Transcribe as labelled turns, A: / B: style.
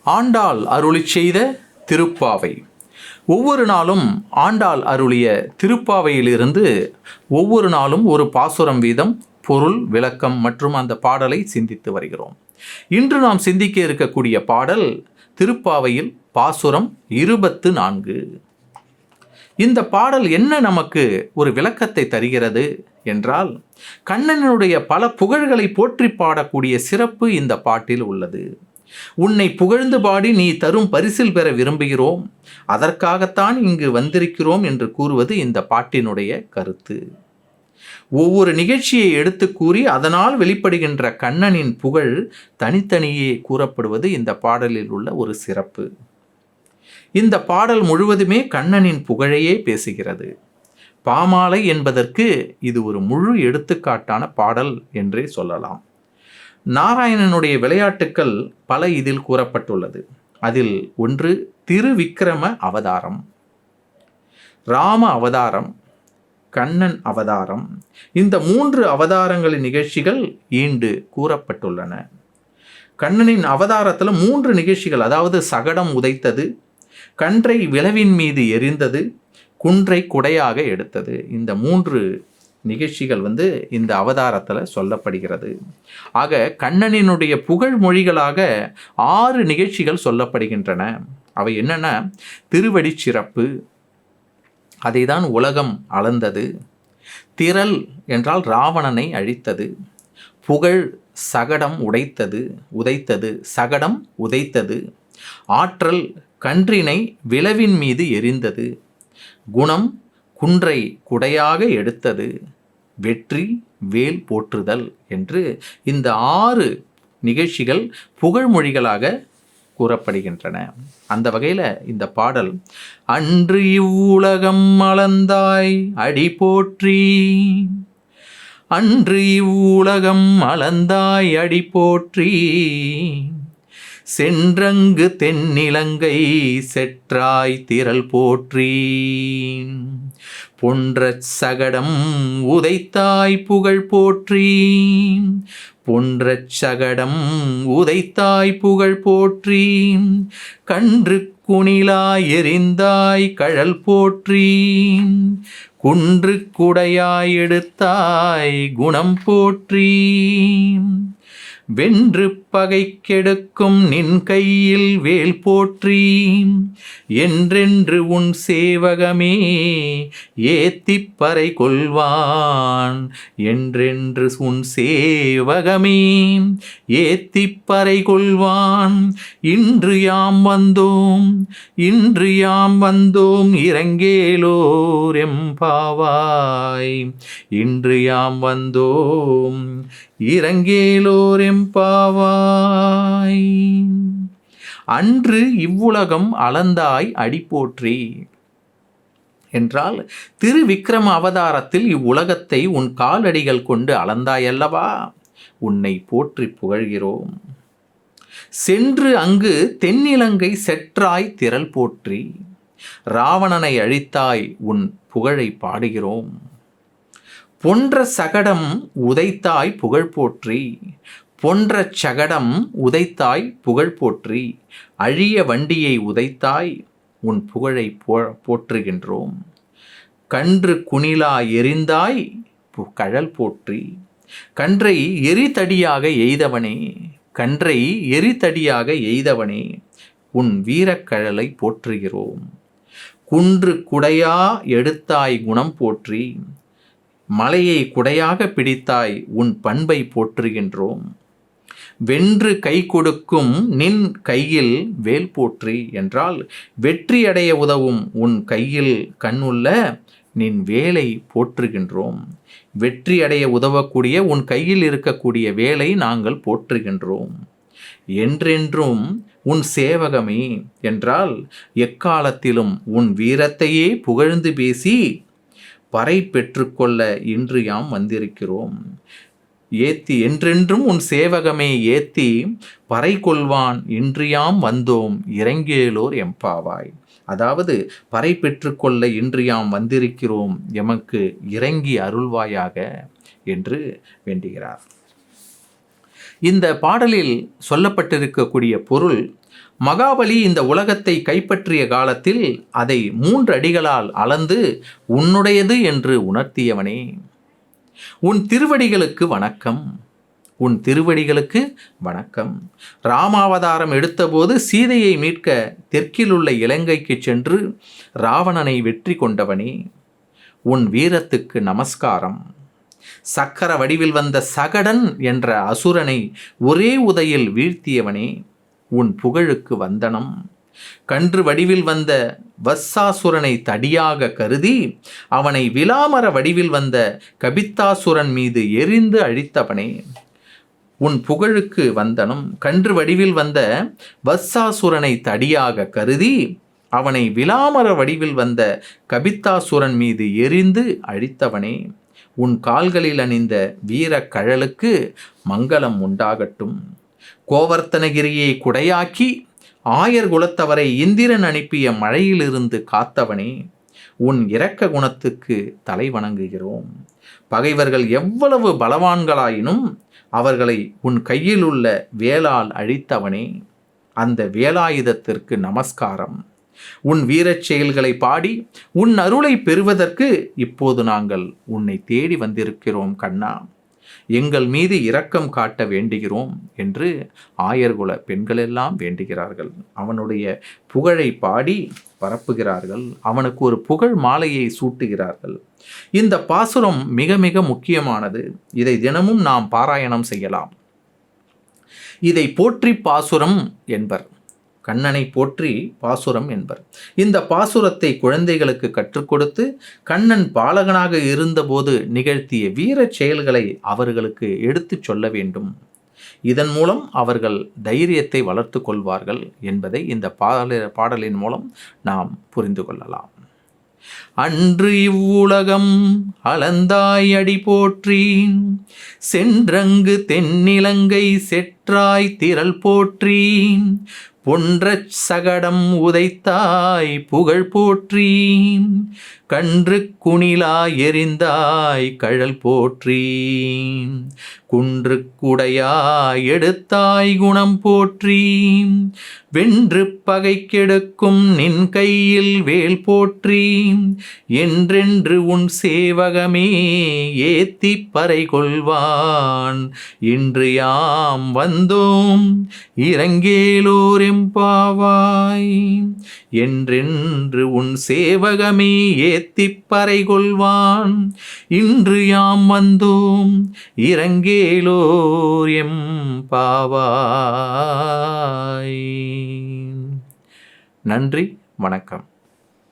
A: ஆண்டாள் அருளிச் செய்த திருப்பாவை. ஒவ்வொரு நாளும் ஆண்டாள் அருளிய திருப்பாவையிலிருந்து ஒவ்வொரு நாளும் ஒரு பாசுரம் வீதம் பொருள் விளக்கம் மற்றும் அந்த பாடலை சிந்தித்து வருகிறோம். இன்று நாம் சிந்திக்க இருக்கக்கூடிய பாடல் திருப்பாவையில் பாசுரம் 24. இந்த பாடல் என்ன நமக்கு ஒரு விளக்கத்தை தருகிறது என்றால், கண்ணனுடைய பல புகழ்களை போற்றி பாடக்கூடிய சிறப்பு இந்த பாட்டில் உள்ளது. உன்னை புகழ்ந்து பாடி நீ தரும் பரிசில் பெற விரும்புகிறோம், அதற்காகத்தான் இங்கு வந்திருக்கிறோம் என்று கூறுவது இந்த பாட்டினுடைய கருத்து. ஒவ்வொரு நிகழ்ச்சியை எடுத்து கூறி அதனால் வெளிப்படுகின்ற கண்ணனின் புகழ் தனித்தனியே கூறப்படுவது இந்த பாடலில் உள்ள ஒரு சிறப்பு. இந்த பாடல் முழுவதுமே கண்ணனின் புகழையே பேசுகிறது. பாமாலை என்பதற்கு இது ஒரு முழு எடுத்துக்காட்டான பாடல் என்றே சொல்லலாம். நாராயணனுடைய விளையாட்டுக்கள் பல இதில் கூறப்பட்டுள்ளது. அதில் ஒன்று திருவிக்கிரம அவதாரம், ராம அவதாரம், கண்ணன் அவதாரம். இந்த 3 அவதாரங்களின் நிகழ்ச்சிகள் ஈண்டு கூறப்பட்டுள்ளன. கண்ணனின் அவதாரத்தில் 3 நிகழ்ச்சிகள், அதாவது சகடம் உதைத்தது, கன்றை விலவின் மீது எரிந்தது, குன்றை குடையாக எடுத்தது. இந்த 3 நிகழ்ச்சிகள் இந்த அவதாரத்தில் சொல்லப்படுகிறது. ஆக கண்ணனினுடைய புகழ் மொழிகளாக 6 நிகழ்ச்சிகள் சொல்லப்படுகின்றன. அவை என்னென்ன? திருவடி சிறப்பு, அதை தான் உலகம் அளந்தது. திரள் என்றால் ராவணனை அழித்தது. புகழ் சகடம் உதைத்தது, சகடம் உதைத்தது. ஆற்றல் கன்றினை விலவின் மீது எரிந்தது. குணம் குன்றை குடையாக எடுத்தது. வெற்றி வேல் போற்றுதல் என்று இந்த 6 நிகழ்ச்சிகள் புகழ்மொழிகளாக கூறப்படுகின்றன. அந்த வகையில் இந்த பாடல், அன்று இவ்வுலகம் அளந்தாய் அடி போற்றி, அன்று இவ்வுலகம் அளந்தாய் அடி போற்றி, சென்றங்கு தென்னிலங்கை செற்றாய் திரள் போற்றி, பொன்ற சகடம் உதைத்தாய் புகழ் போற்றி, பொன்ற சகடம் உதைத்தாய் புகழ் போற்றி, கன்று குணிலாய் எரிந்தாய் கழல் போற்றி, குன்று குடையாய் எடுத்தாய் குணம் போற்றி, வென்று பகை கெடுக்கும் நின் கையில் வேல் போற்றி, என்றென்று உன் சேவகமே ஏத்திப் பறை கொள்வான், என்றென்று உன் சேவகமே ஏத்திப் பறை கொள்வான், இன்று யாம் வந்தோம் இரங்கேலோர் எம்பாவாய், இன்று யாம் வந்தோம் இரங்கேலோர் எம்பாவாய். அன்று இவ்வுலகம் அளந்தாய் அடி போற்றி என்றால், திருவிக்கிரம அவதாரத்தில் இவ்வுலகத்தை உன் காலடிகள் கொண்டு அளந்தாயல்லவா, உன்னை போற்றி புகழ்கிறோம். சென்று அங்கு தென்னிலங்கை செற்றாய் திரள் போற்றி, ராவணனை அழித்தாய் உன் புகழை பாடுகிறோம். பொன்ற சகடம் உதைத்தாய் புகழ் போற்றி, பொன்ற சகடம் உதைத்தாய் புகழ் போற்றி, அழிய வண்டியை உதைத்தாய் உன் புகழை போற்றுகின்றோம். கன்று குணிலா எரிந்தாய் கழல் போற்றி, கன்றை எரிதடியாக எய்தவனே, கன்றை எரிதடியாக எய்தவனே உன் வீரக்கழலை போற்றுகிறோம். குன்று குடையா எடுத்தாய் குணம் போற்றி, மலையை குடையாக பிடித்தாய் உன் பண்பை போற்றுகின்றோம். வென்று கை கொடுக்கும் நின் கையில் வேல் போற்றி என்றால், வெற்றியடைய உதவும் உன் கையில் கண்ணுள்ள நின் வேலை போற்றுகின்றோம். வெற்றி அடைய உதவக்கூடிய உன் கையில் இருக்கக்கூடிய வேலை நாங்கள் போற்றுகின்றோம். என்றென்றும் உன் சேவகமே என்றால், எக்காலத்திலும் உன் வீரத்தையே புகழ்ந்து பேசி பறை பெற்றுக்கொள்ள இன்று யாம் வந்திருக்கிறோம். ஏத்தி என்றென்றும் உன் சேவகமே ஏத்தி பறை கொள்வான், இன்று யாம் வந்தோம் இரங்கேலோர் எம்பாவாய். அதாவது பறை பெற்றுக்கொள்ள இன்று யாம் வந்திருக்கிறோம், எமக்கு இறங்கி அருள்வாயாக என்று வேண்டுகிறார். இந்த பாடலில் சொல்லப்பட்டிருக்கக்கூடிய பொருள், மகாபலி இந்த உலகத்தை கைப்பற்றிய காலத்தில் அதை 3 அடிகளால் அளந்து உன்னுடையது என்று உணர்த்தியவனே, உன் திருவடிகளுக்கு வணக்கம், உன் திருவடிகளுக்கு வணக்கம். ராமாவதாரம் எடுத்தபோது சீதையை மீட்க தெற்கில் உள்ள இலங்கைக்கு சென்று ராவணனை வெற்றி கொண்டவனே, உன் வீரத்துக்கு நமஸ்காரம். சக்கர வடிவில் வந்த சகடன் என்ற அசுரனை ஒரே உதையில் வீழ்த்தியவனே, உன் புகழுக்கு வந்தனம். கன்று வடிவில் வந்த வத்சாசுரனை தடியாக கருதி அவனை விலாமர வடிவில் வந்த கபித்தாசுரன் மீது எரிந்து அழித்தவனே, உன் புகழுக்கு வந்தனம். கன்று வடிவில் வந்த வத்சாசுரனை தடியாக கருதி அவனை விலாமர வடிவில் வந்த கபித்தாசுரன் மீது எரிந்து அழித்தவனே, உன் கால்களில் அணிந்த வீர கழலுக்கு மங்களம் உண்டாகட்டும். கோவர்த்தனகிரியை குடையாக்கி ஆயர் குலத்தவரை இந்திரன் அனுப்பிய மழையிலிருந்து காத்தவனே, உன் இரக்க குணத்துக்கு தலை வணங்குகிறோம். பகைவர்கள் எவ்வளவு பலவான்களாயினும் அவர்களை உன் கையில் உள்ள வேலால் அழித்தவனே, அந்த வேலாயுதத்திற்கு நமஸ்காரம். உன் வீரச் செயல்களை பாடி உன் அருளை பெறுவதற்கு இப்போது நாங்கள் உன்னை தேடி வந்திருக்கிறோம் கண்ணா, எங்கள் மீது இரக்கம் காட்ட வேண்டுகிறோம் என்று ஆயர்குல பெண்களெல்லாம் வேண்டுகிறார்கள். அவனுடைய புகழை பாடி பரப்புகிறார்கள். அவனுக்கு ஒரு புகழ் மாலையை சூட்டுகிறார்கள். இந்த பாசுரம் மிக மிக முக்கியமானது. இதை தினமும் நாம் பாராயணம் செய்யலாம். இதை போற்றி பாசுரம் என்பர். கண்ணனை போற்றி பாசுரம் என்பர். இந்த பாசுரத்தை குழந்தைகளுக்கு கற்றுக் கொடுத்து கண்ணன் பாலகனாக இருந்தபோது நிகழ்த்திய வீரச் செயல்களை அவர்களுக்கு எடுத்துச் சொல்ல வேண்டும். இதன் மூலம் அவர்கள் தைரியத்தை வளர்த்து கொள்வார்கள் என்பதை இந்த பாடலின் மூலம் நாம் புரிந்து கொள்ளலாம். அன்று இவ்வுலகம் அளந்தாய் அடி போற்றி, சென்றங்கு தென்னிலங்கை செற்றாய் திரள் போற்றி, பொன்றச் சகடம் உதைத்தாய் புகழ் போற்றி, கன்று குணிலா எரிந்தாய் கழல் போற்றி, குன்று குடையாய் எடுத்தாய் குணம் போற்றி, வென்று பகை கெடுக்கும் நின் கையில் வேல் போற்றி, என்றென்று உன் சேவகமே ஏத்தி பறை கொள்வான், இன்று யாம் வந்தோம் இரங்கேலோர் எம்பாவாய், என்றென்று உன் சேவகமே ஏத்திப் பறை கொள்வான், இன்று யாம் வந்தோம் இரங்கேலோர் எம்பாவாய். நன்றி, வணக்கம்.